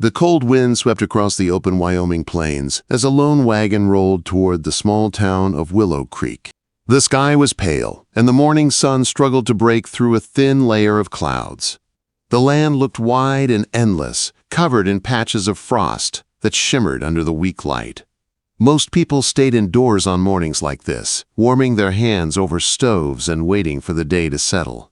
The cold wind swept across the open Wyoming plains as a lone wagon rolled toward the small town of Willow Creek. The sky was pale, and the morning sun struggled to break through a thin layer of clouds. The land looked wide and endless, covered in patches of frost that shimmered under the weak light. Most people stayed indoors on mornings like this, warming their hands over stoves and waiting for the day to settle.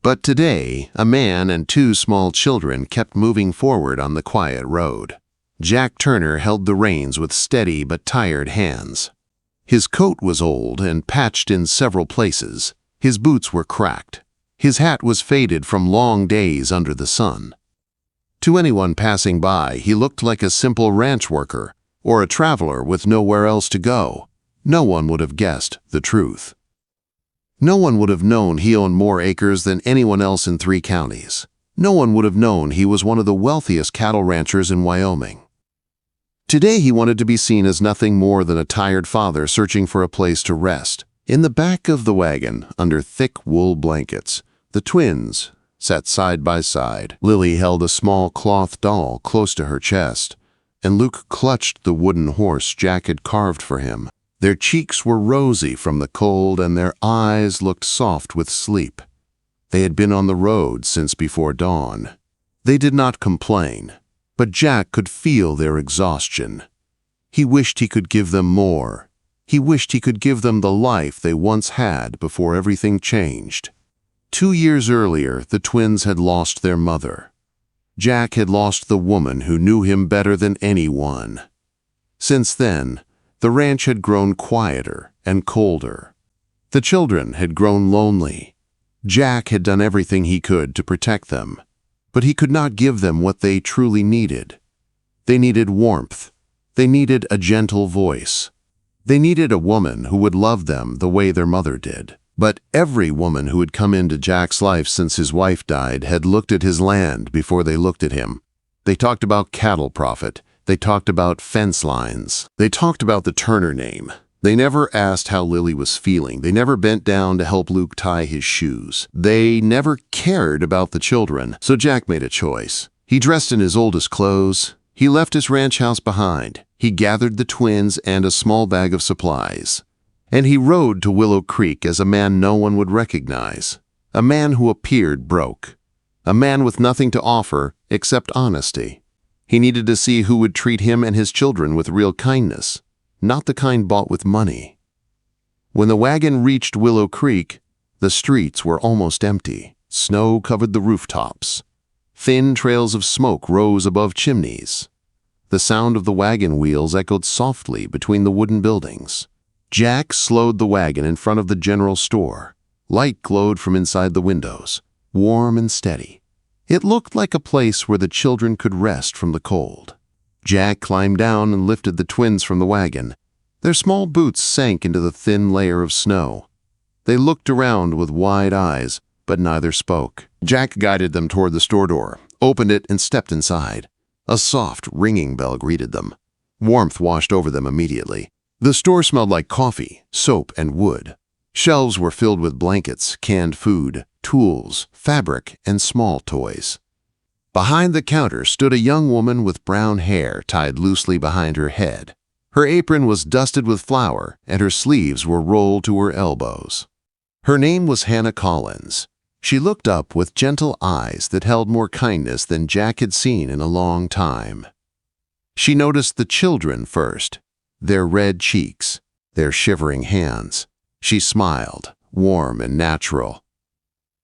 But today, a man and two small children kept moving forward on the quiet road. Jack Turner held the reins with steady but tired hands. His coat was old and patched in several places. His boots were cracked. His hat was faded from long days under the sun. To anyone passing by, he looked like a simple ranch worker or a traveler with nowhere else to go. No one would have guessed the truth. No one would have known he owned more acres than anyone else in 3 counties. No one would have known he was one of the wealthiest cattle ranchers in Wyoming. Today he wanted to be seen as nothing more than a tired father searching for a place to rest. In the back of the wagon, under thick wool blankets, the twins sat side by side. Lily held a small cloth doll close to her chest, and Luke clutched the wooden horse Jack had carved for him. Their cheeks were rosy from the cold, and their eyes looked soft with sleep. They had been on the road since before dawn. They did not complain, but Jack could feel their exhaustion. He wished he could give them more. He wished he could give them the life they once had before everything changed. 2 years earlier, the twins had lost their mother. Jack had lost the woman who knew him better than anyone. Since then, the ranch had grown quieter and colder. The children had grown lonely. Jack had done everything he could to protect them, but he could not give them what they truly needed. They needed warmth. They needed a gentle voice. They needed a woman who would love them the way their mother did. But every woman who had come into Jack's life since his wife died had looked at his land before they looked at him. They talked about cattle profit. They talked about fence lines. They talked about the Turner name. They never asked how Lily was feeling. They never bent down to help Luke tie his shoes. They never cared about the children. So Jack made a choice. He dressed in his oldest clothes. He left his ranch house behind. He gathered the twins and a small bag of supplies. And he rode to Willow Creek as a man no one would recognize. A man who appeared broke. A man with nothing to offer except honesty. He needed to see who would treat him and his children with real kindness, not the kind bought with money. When the wagon reached Willow Creek, the streets were almost empty. Snow covered the rooftops. Thin trails of smoke rose above chimneys. The sound of the wagon wheels echoed softly between the wooden buildings. Jack slowed the wagon in front of the general store. Light glowed from inside the windows, warm and steady. It looked like a place where the children could rest from the cold. Jack climbed down and lifted the twins from the wagon. Their small boots sank into the thin layer of snow. They looked around with wide eyes, but neither spoke. Jack guided them toward the store door, opened it, and stepped inside. A soft, ringing bell greeted them. Warmth washed over them immediately. The store smelled like coffee, soap, and wood. Shelves were filled with blankets, canned food, tools, fabric, and small toys. Behind the counter stood a young woman with brown hair tied loosely behind her head. Her apron was dusted with flour, and her sleeves were rolled to her elbows. Her name was Hannah Collins. She looked up with gentle eyes that held more kindness than Jack had seen in a long time. She noticed the children first, their red cheeks, their shivering hands. She smiled, warm and natural.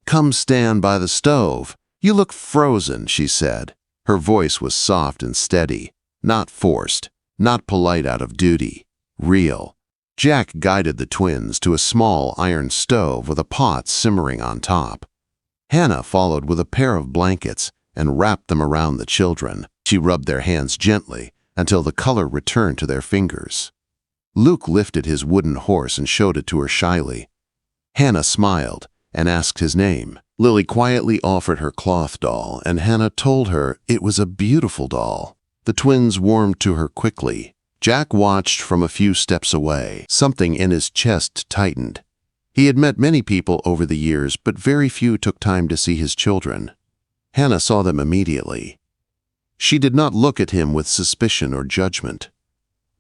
"Come stand by the stove. You look frozen," she said. Her voice was soft and steady, not forced, not polite out of duty, real. Jack guided the twins to a small iron stove with a pot simmering on top. Hannah followed with a pair of blankets and wrapped them around the children. She rubbed their hands gently until the color returned to their fingers. Luke lifted his wooden horse and showed it to her shyly. Hannah smiled and asked his name. Lily quietly offered her cloth doll, and Hannah told her it was a beautiful doll. The twins warmed to her quickly. Jack watched from a few steps away. Something in his chest tightened. He had met many people over the years, but very few took time to see his children. Hannah saw them immediately. She did not look at him with suspicion or judgment.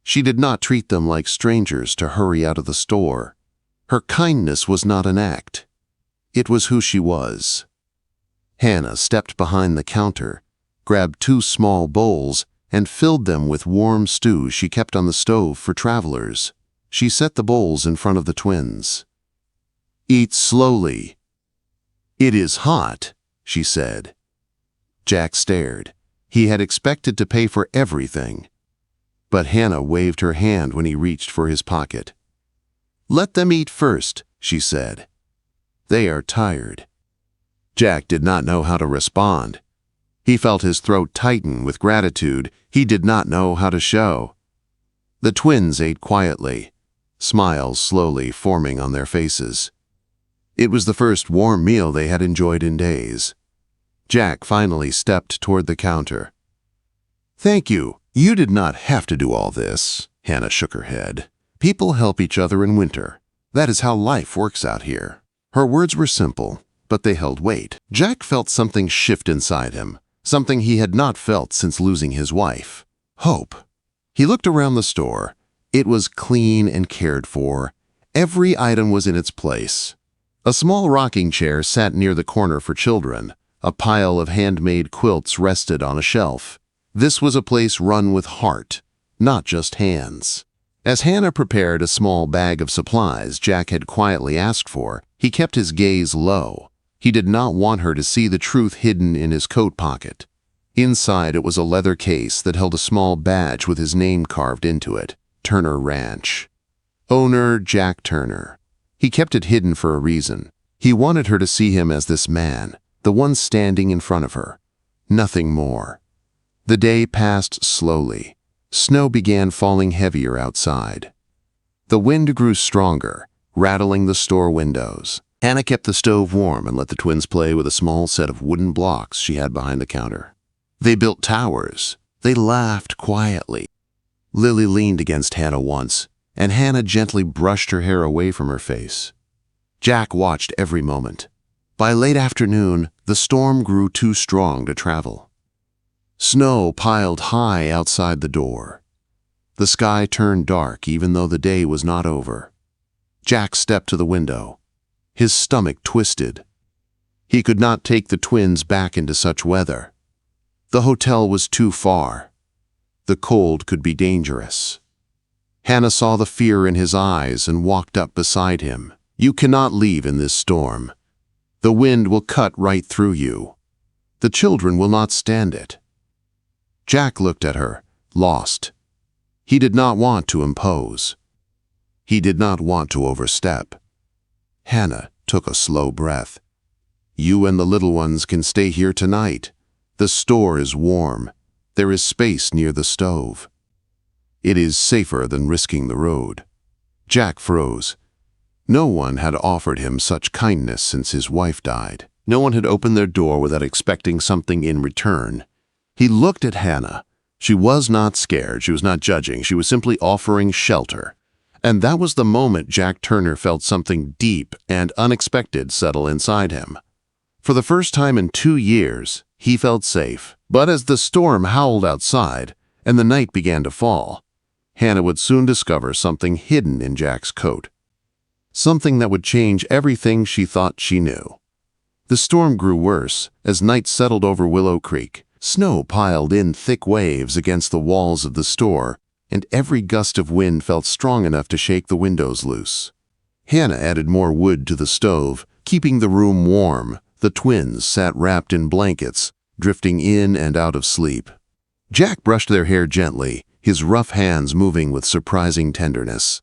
She did not treat them like strangers to hurry out of the store. Her kindness was not an act. It was who she was. Hannah stepped behind the counter, grabbed 2 small bowls, and filled them with warm stew she kept on the stove for travelers. She set the bowls in front of the twins. "Eat slowly." "It is hot," she said. Jack stared. He had expected to pay for everything. But Hannah waved her hand when he reached for his pocket. "Let them eat first," she said. "They are tired." Jack did not know how to respond. He felt his throat tighten with gratitude he did not know how to show. The twins ate quietly, smiles slowly forming on their faces. It was the first warm meal they had enjoyed in days. Jack finally stepped toward the counter. "Thank you. You did not have to do all this." Hannah shook her head. "People help each other in winter. That is how life works out here." Her words were simple, but they held weight. Jack felt something shift inside him, something he had not felt since losing his wife. Hope. He looked around the store. It was clean and cared for. Every item was in its place. A small rocking chair sat near the corner for children. A pile of handmade quilts rested on a shelf. This was a place run with heart, not just hands. As Hannah prepared a small bag of supplies Jack had quietly asked for, he kept his gaze low. He did not want her to see the truth hidden in his coat pocket. Inside it was a leather case that held a small badge with his name carved into it, Turner Ranch. Owner Jack Turner. He kept it hidden for a reason. He wanted her to see him as this man, the one standing in front of her. Nothing more. The day passed slowly. Snow began falling heavier outside. The wind grew stronger, rattling the store windows. Hannah kept the stove warm and let the twins play with a small set of wooden blocks she had behind the counter. They built towers. They laughed quietly. Lily leaned against Hannah once, and Hannah gently brushed her hair away from her face. Jack watched every moment. By late afternoon, the storm grew too strong to travel. Snow piled high outside the door. The sky turned dark even though the day was not over. Jack stepped to the window. His stomach twisted. He could not take the twins back into such weather. The hotel was too far. The cold could be dangerous. Hannah saw the fear in his eyes and walked up beside him. "You cannot leave in this storm. The wind will cut right through you. The children will not stand it." Jack looked at her, lost. He did not want to impose. He did not want to overstep. Hannah took a slow breath. "You and the little ones can stay here tonight. The store is warm. There is space near the stove. It is safer than risking the road." Jack froze. No one had offered him such kindness since his wife died. No one had opened their door without expecting something in return. He looked at Hannah. She was not scared. She was not judging. She was simply offering shelter. And that was the moment Jack Turner felt something deep and unexpected settle inside him. For the first time in 2 years, he felt safe. But as the storm howled outside and the night began to fall, Hannah would soon discover something hidden in Jack's coat. Something that would change everything she thought she knew. The storm grew worse as night settled over Willow Creek. Snow piled in thick waves against the walls of the store, and every gust of wind felt strong enough to shake the windows loose. Hannah added more wood to the stove, keeping the room warm. The twins sat wrapped in blankets, drifting in and out of sleep. Jack brushed their hair gently, his rough hands moving with surprising tenderness.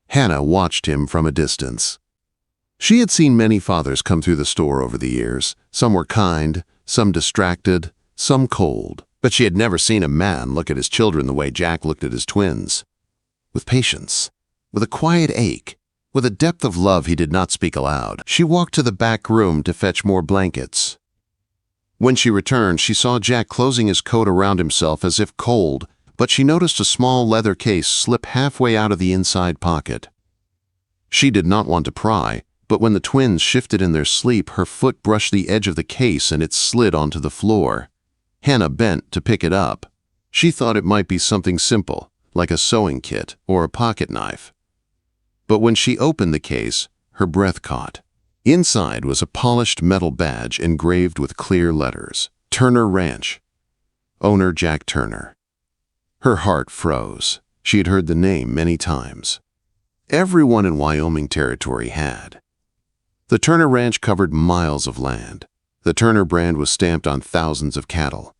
Hannah watched him from a distance. She had seen many fathers come through the store over the years. Some were kind, some distracted, some cold. But she had never seen a man look at his children the way Jack looked at his twins. With patience, with a quiet ache, with a depth of love he did not speak aloud. She walked to the back room to fetch more blankets. When she returned, she saw Jack closing his coat around himself as if cold, but she noticed a small leather case slip halfway out of the inside pocket. She did not want to pry, but when the twins shifted in their sleep, her foot brushed the edge of the case and it slid onto the floor. Hannah bent to pick it up. She thought it might be something simple, like a sewing kit or a pocket knife. But when she opened the case, her breath caught. Inside was a polished metal badge engraved with clear letters. Turner Ranch. Owner Jack Turner. Her heart froze. She had heard the name many times. Everyone in Wyoming territory had. The Turner Ranch covered miles of land. The Turner brand was stamped on thousands of cattle.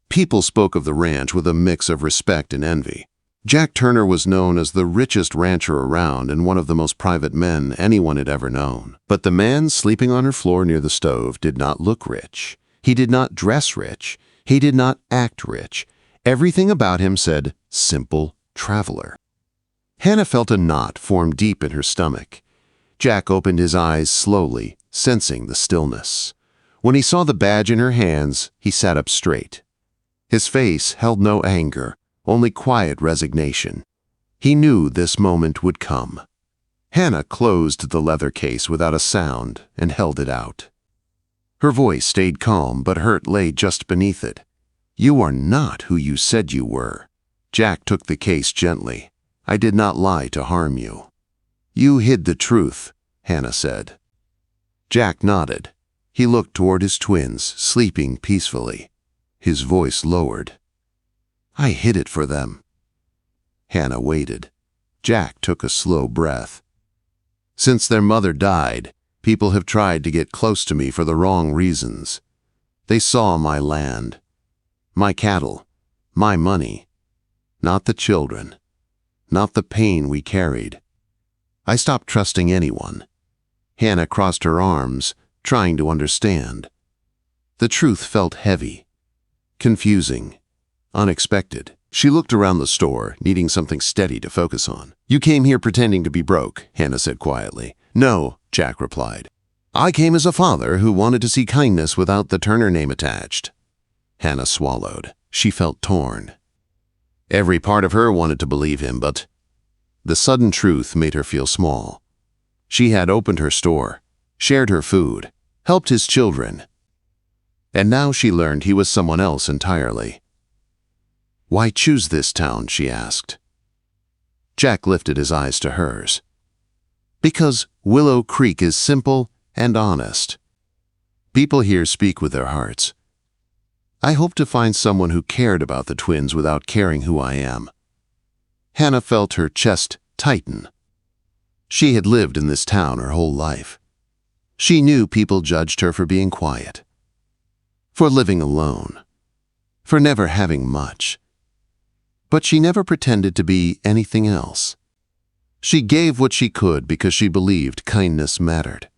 People spoke of the ranch with a mix of respect and envy. Jack Turner was known as the richest rancher around and one of the most private men anyone had ever known. But the man sleeping on her floor near the stove did not look rich. He did not dress rich. He did not act rich. Everything about him said, simple traveler. Hannah felt a knot form deep in her stomach. Jack opened his eyes slowly, sensing the stillness. When he saw the badge in her hands, he sat up straight. His face held no anger, only quiet resignation. He knew this moment would come. Hannah closed the leather case without a sound and held it out. Her voice stayed calm, but hurt lay just beneath it. You are not who you said you were. Jack took the case gently. I did not lie to harm you. You hid the truth, Hannah said. Jack nodded. He looked toward his twins, sleeping peacefully. His voice lowered. I hid it for them. Hannah waited. Jack took a slow breath. Since their mother died, people have tried to get close to me for the wrong reasons. They saw my land, my cattle, my money, not the children, not the pain we carried. I stopped trusting anyone. Hannah crossed her arms, trying to understand. The truth felt heavy, confusing, unexpected. She looked around the store, needing something steady to focus on. You came here pretending to be broke, Hannah said quietly. No, Jack replied. I came as a father who wanted to see kindness without the Turner name attached. Hannah swallowed. She felt torn. Every part of her wanted to believe him, but the sudden truth made her feel small. She had opened her store, shared her food, helped his children. And now she learned he was someone else entirely. Why choose this town, she asked. Jack lifted his eyes to hers. Because Willow Creek is simple and honest. People here speak with their hearts. I hope to find someone who cared about the twins without caring who I am. Hannah felt her chest tighten. She had lived in this town her whole life. She knew people judged her for being quiet, for living alone, for never having much. But she never pretended to be anything else. She gave what she could because she believed kindness mattered.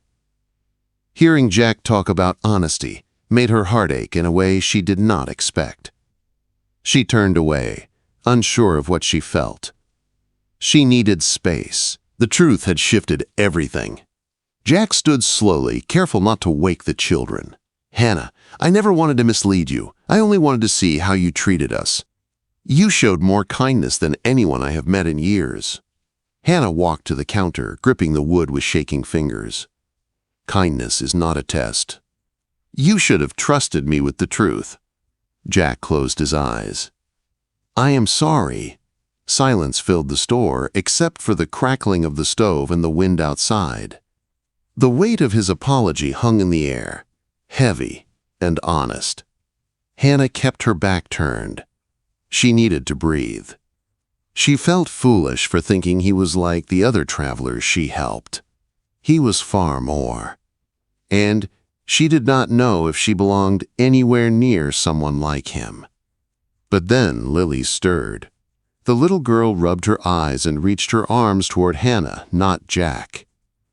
Hearing Jack talk about honesty made her heart ache in a way she did not expect. She turned away, unsure of what she felt. She needed space. The truth had shifted everything. Jack stood slowly, careful not to wake the children. Hannah, I never wanted to mislead you. I only wanted to see how you treated us. You showed more kindness than anyone I have met in years. Hannah walked to the counter, gripping the wood with shaking fingers. Kindness is not a test. You should have trusted me with the truth. Jack closed his eyes. I am sorry. Silence filled the store, except for the crackling of the stove and the wind outside. The weight of his apology hung in the air, heavy and honest. Hannah kept her back turned. She needed to breathe. She felt foolish for thinking he was like the other travelers she helped. He was far more. And she did not know if she belonged anywhere near someone like him. But then Lily stirred. The little girl rubbed her eyes and reached her arms toward Hannah, not Jack.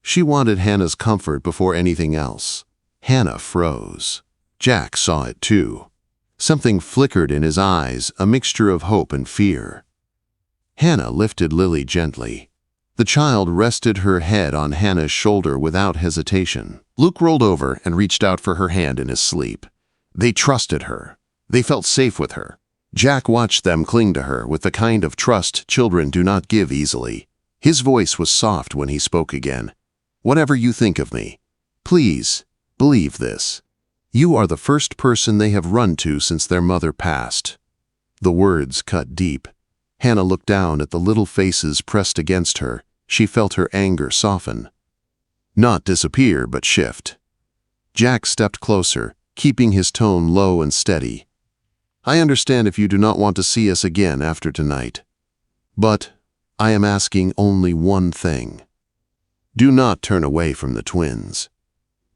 She wanted Hannah's comfort before anything else. Hannah froze. Jack saw it too. Something flickered in his eyes, a mixture of hope and fear. Hannah lifted Lily gently. The child rested her head on Hannah's shoulder without hesitation. Luke rolled over and reached out for her hand in his sleep. They trusted her. They felt safe with her. Jack watched them cling to her with the kind of trust children do not give easily. His voice was soft when he spoke again. Whatever you think of me, please believe this. You are the first person they have run to since their mother passed." The words cut deep. Hannah looked down at the little faces pressed against her. She felt her anger soften. Not disappear, but shift. Jack stepped closer, keeping his tone low and steady. "I understand if you do not want to see us again after tonight. But I am asking only one thing. Do not turn away from the twins.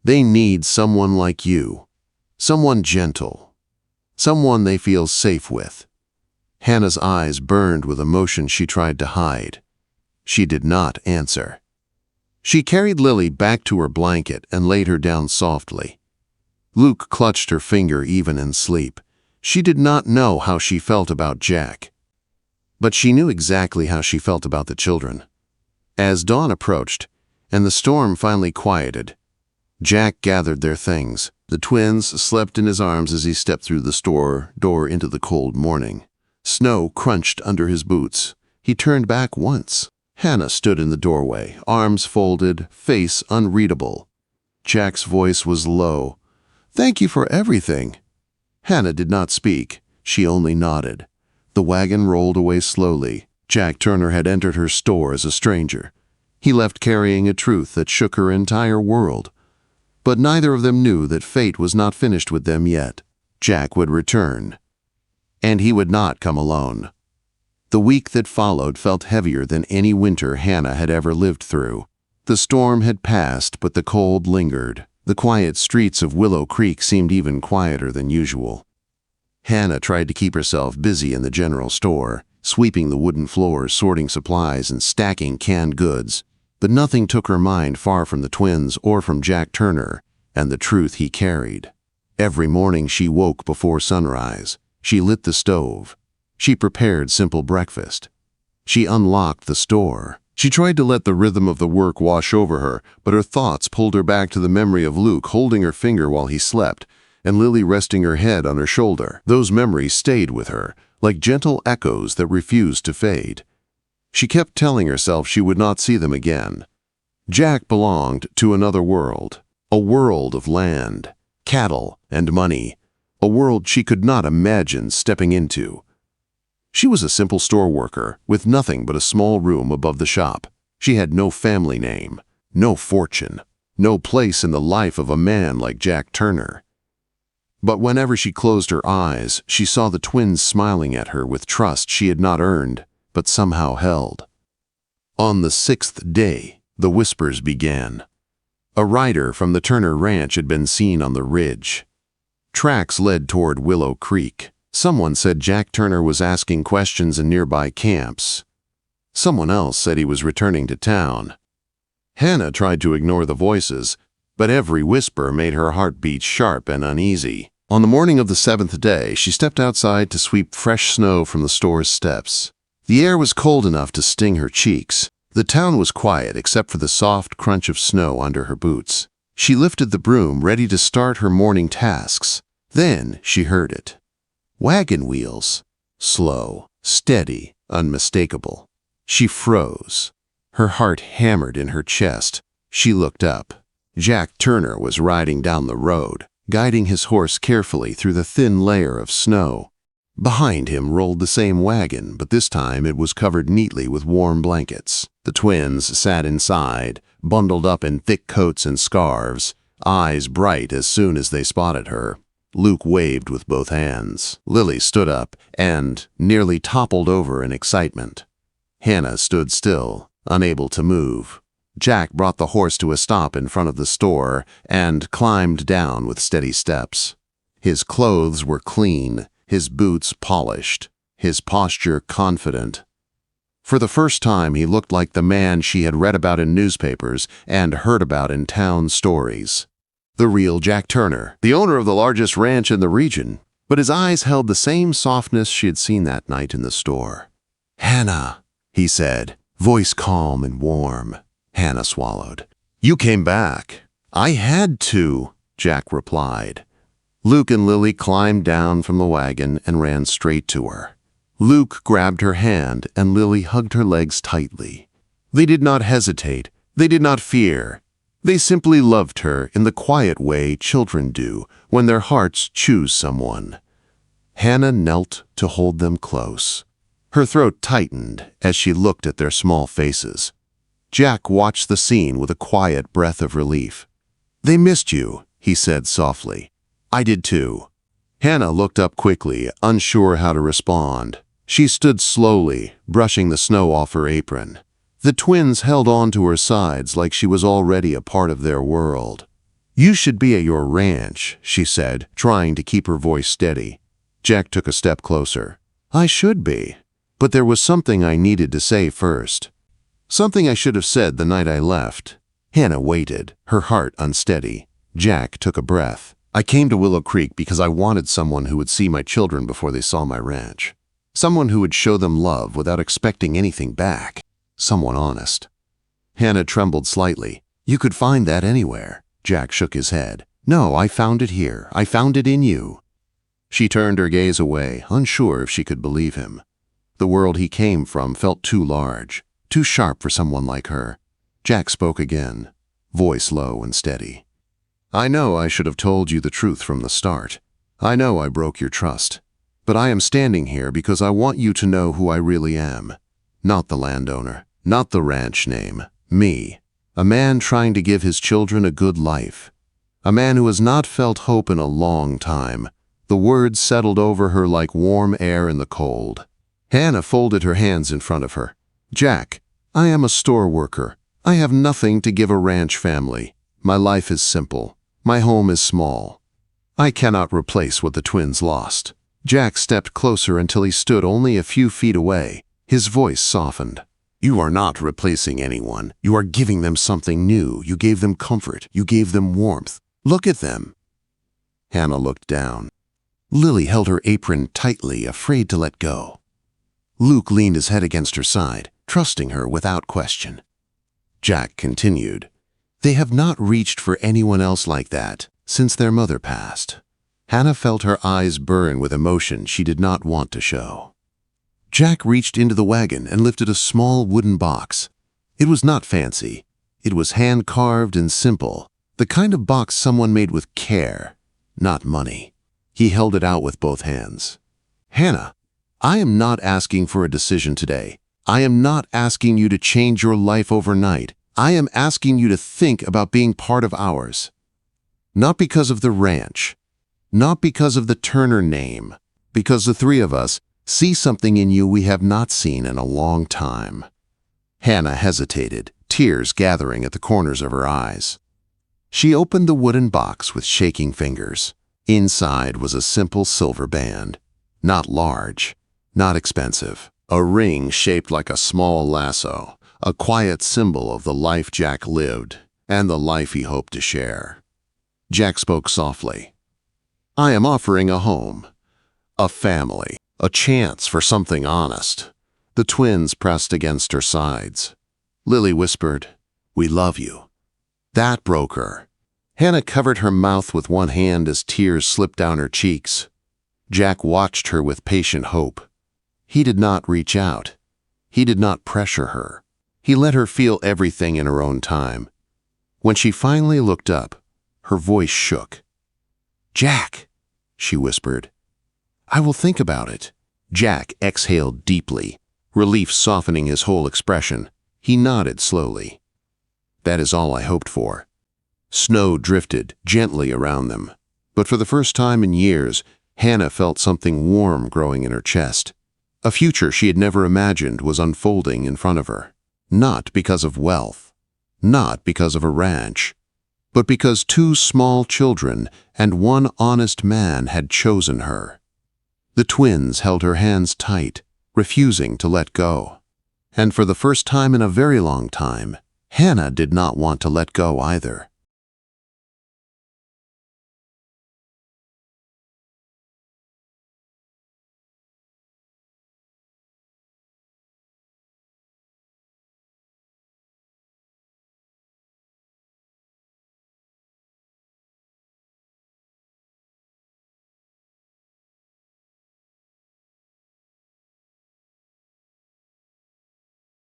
They need someone like you, someone gentle, someone they feel safe with." Hannah's eyes burned with emotion she tried to hide. She did not answer. She carried Lily back to her blanket and laid her down softly. Luke clutched her finger even in sleep. She did not know how she felt about Jack, but she knew exactly how she felt about the children. As dawn approached, and the storm finally quieted, Jack gathered their things. The twins slept in his arms as he stepped through the store door into the cold morning. Snow crunched under his boots. He turned back once. Hannah stood in the doorway, arms folded, face unreadable. Jack's voice was low. "Thank you for everything." Hannah did not speak. She only nodded. The wagon rolled away slowly. Jack Turner had entered her store as a stranger. He left carrying a truth that shook her entire world. But neither of them knew that fate was not finished with them yet. Jack would return. And he would not come alone. The week that followed felt heavier than any winter Hannah had ever lived through. The storm had passed, but the cold lingered. The quiet streets of Willow Creek seemed even quieter than usual. Hannah tried to keep herself busy in the general store, sweeping the wooden floors, sorting supplies, and stacking canned goods. But nothing took her mind far from the twins or from Jack Turner and the truth he carried. Every morning she woke before sunrise. She lit the stove. She prepared simple breakfast. She unlocked the store. She tried to let the rhythm of the work wash over her, but her thoughts pulled her back to the memory of Luke holding her finger while he slept, and Lily resting her head on her shoulder. Those memories stayed with her, like gentle echoes that refused to fade. She kept telling herself she would not see them again. Jack belonged to another world, a world of land, cattle, and money, a world she could not imagine stepping into. She was a simple store worker with nothing but a small room above the shop. She had no family name, no fortune, no place in the life of a man like Jack Turner. But whenever she closed her eyes, she saw the twins smiling at her with trust she had not earned, but somehow held. On the 6th day, the whispers began. A rider from the Turner Ranch had been seen on the ridge. Tracks led toward Willow Creek. Someone said Jack Turner was asking questions in nearby camps. Someone else said he was returning to town. Hannah tried to ignore the voices, but every whisper made her heart beat sharp and uneasy. On the morning of the 7th day, she stepped outside to sweep fresh snow from the store's steps. The air was cold enough to sting her cheeks. The town was quiet except for the soft crunch of snow under her boots. She lifted the broom, ready to start her morning tasks. Then she heard it. Wagon wheels. Slow, steady, unmistakable. She froze. Her heart hammered in her chest. She looked up. Jack Turner was riding down the road, guiding his horse carefully through the thin layer of snow. Behind him rolled the same wagon, but this time it was covered neatly with warm blankets. The twins sat inside, bundled up in thick coats and scarves, eyes bright as soon as they spotted her. Luke waved with both hands. Lily stood up and nearly toppled over in excitement. Hannah stood still, unable to move. Jack brought the horse to a stop in front of the store and climbed down with steady steps. His clothes were clean, his boots polished, his posture confident. For the first time, he looked like the man she had read about in newspapers and heard about in town stories. The real Jack Turner, the owner of the largest ranch in the region, but his eyes held the same softness she had seen that night in the store. "Hannah," he said, voice calm and warm. Hannah swallowed. "You came back." "I had to," Jack replied. Luke and Lily climbed down from the wagon and ran straight to her. Luke grabbed her hand and Lily hugged her legs tightly. They did not hesitate. They did not fear. They simply loved her in the quiet way children do when their hearts choose someone. Hannah knelt to hold them close. Her throat tightened as she looked at their small faces. Jack watched the scene with a quiet breath of relief. "They missed you," he said softly. "I did too." Hannah looked up quickly, unsure how to respond. She stood slowly, brushing the snow off her apron. The twins held on to her sides like she was already a part of their world. "You should be at your ranch," she said, trying to keep her voice steady. Jack took a step closer. "I should be, but there was something I needed to say first. Something I should have said the night I left." Hannah waited, her heart unsteady. Jack took a breath. "I came to Willow Creek because I wanted someone who would see my children before they saw my ranch. Someone who would show them love without expecting anything back. Someone honest." Hannah trembled slightly. "You could find that anywhere." Jack shook his head. "No, I found it here. I found it in you." She turned her gaze away, unsure if she could believe him. The world he came from felt too large, too sharp for someone like her. Jack spoke again, voice low and steady. "I know I should have told you the truth from the start. I know I broke your trust. But I am standing here because I want you to know who I really am. Not the landowner, not the ranch name. Me. A man trying to give his children a good life. A man who has not felt hope in a long time." The words settled over her like warm air in the cold. Hannah folded her hands in front of her. "Jack, I am a store worker. I have nothing to give a ranch family. My life is simple. My home is small. I cannot replace what the twins lost." Jack stepped closer until he stood only a few feet away. His voice softened. "You are not replacing anyone. You are giving them something new. You gave them comfort. You gave them warmth. Look at them." Hannah looked down. Lily held her apron tightly, afraid to let go. Luke leaned his head against her side, trusting her without question. Jack continued, "They have not reached for anyone else like that since their mother passed." Hannah felt her eyes burn with emotion she did not want to show. Jack reached into the wagon and lifted a small wooden box. It was not fancy. It was hand-carved and simple, the kind of box someone made with care, not money. He held it out with both hands. "Hannah, I am not asking for a decision today. I am not asking you to change your life overnight. I am asking you to think about being part of ours. Not because of the ranch, not because of the Turner name, because the three of us see something in you we have not seen in a long time." Hannah hesitated, tears gathering at the corners of her eyes. She opened the wooden box with shaking fingers. Inside was a simple silver band, not large, not expensive. A ring shaped like a small lasso, a quiet symbol of the life Jack lived and the life he hoped to share. Jack spoke softly. "I am offering a home, a family, a chance for something honest." The twins pressed against her sides. Lily whispered, "We love you." That broke her. Hannah covered her mouth with one hand as tears slipped down her cheeks. Jack watched her with patient hope. He did not reach out. He did not pressure her. He let her feel everything in her own time. When she finally looked up, her voice shook. "Jack," she whispered, "I will think about it." Jack exhaled deeply, relief softening his whole expression. He nodded slowly. "That is all I hoped for." Snow drifted gently around them, but for the first time in years, Hannah felt something warm growing in her chest. A future she had never imagined was unfolding in front of her. Not because of wealth, not because of a ranch, but because two small children and one honest man had chosen her. The twins held her hands tight, refusing to let go. And for the first time in a very long time, Hannah did not want to let go either.